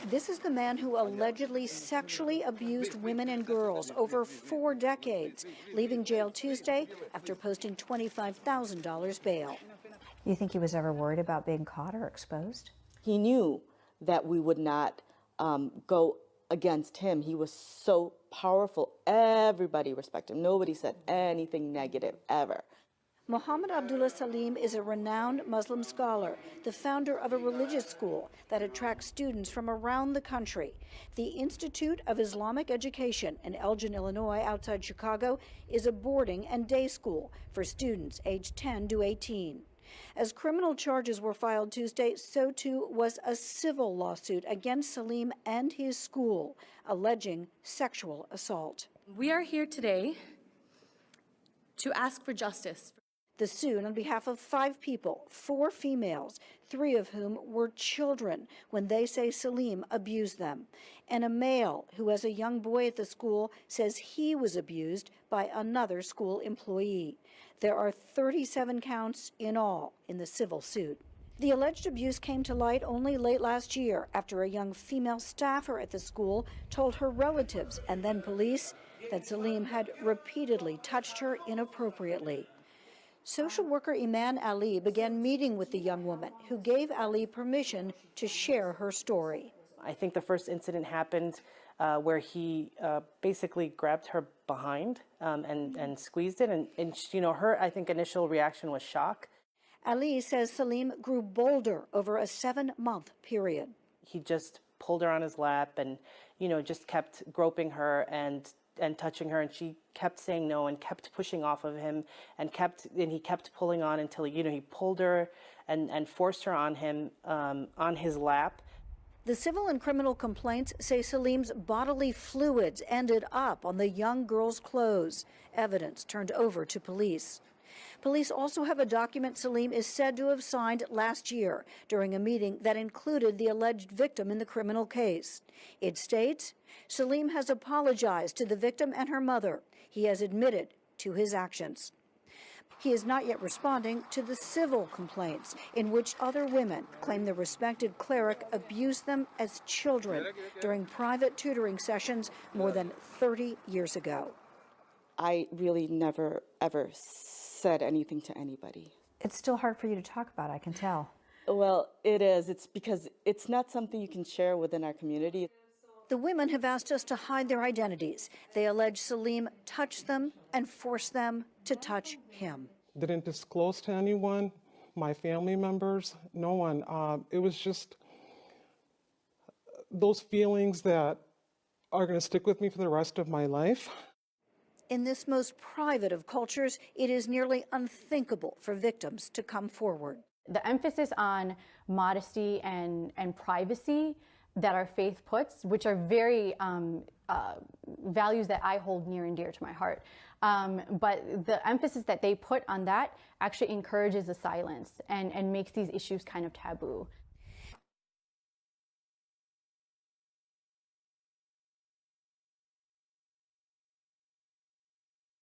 This is the man who allegedly sexually abused women and girls over 4 decades, leaving jail Tuesday after posting $25,000 bail. You think he was ever worried about being caught or exposed? He knew that we would not go against him. He was so powerful. Everybody respected him. Nobody said anything negative ever. Muhammad Abdullah Salim is a renowned Muslim scholar, the founder of a religious school that attracts students from around the country. The Institute of Islamic Education in Elgin, Illinois, outside Chicago, is a boarding and day school for students aged 10 to 18. As criminal charges were filed Tuesday, so too was a civil lawsuit against Salim and his school, alleging sexual assault. We are here today to ask for justice. The suit on behalf of 5 people, 4 females, 3 of whom were children when they say Salim abused them, and a male who, as a young boy at the school, says he was abused by another school employee. There are 37 counts in all in the civil suit. The alleged abuse came to light only late last year after a young female staffer at the school told her relatives and then police that Salim had repeatedly touched her inappropriately. Social worker Iman Ali began meeting with the young woman, who gave Ali permission to share her story. I think the first incident happened where he basically grabbed her behind and squeezed it. And you know, her, I think, initial reaction was shock. Ali says Salim grew bolder over a 7-month period. He just pulled her on his lap and, you know, just kept groping her and touching her, and she kept saying no and kept pushing off of him and he kept pulling on until, you know, he pulled her and forced her on him, on his lap. The civil and criminal complaints say Salim's bodily fluids ended up on the young girl's clothes. Evidence turned over to police. Police also have a document Salim is said to have signed last year during a meeting that included the alleged victim in the criminal case. It states, Salim has apologized to the victim and her mother. He has admitted to his actions. He is not yet responding to the civil complaints in which other women claim the respected cleric abused them as children during private tutoring sessions more than 30 years ago. I really never, ever said anything to anybody. It's still hard for you to talk about, I can tell. Well, it is. It's because it's not something you can share within our community. The women have asked us to hide their identities. They allege Salim touched them and forced them to touch him. Didn't disclose to anyone, my family members, no one. It was just those feelings that are going to stick with me for the rest of my life. In this most private of cultures, it is nearly unthinkable for victims to come forward. The emphasis on modesty and privacy that our faith puts, which are very values that I hold near and dear to my heart. But the emphasis that they put on that actually encourages the silence and makes these issues kind of taboo.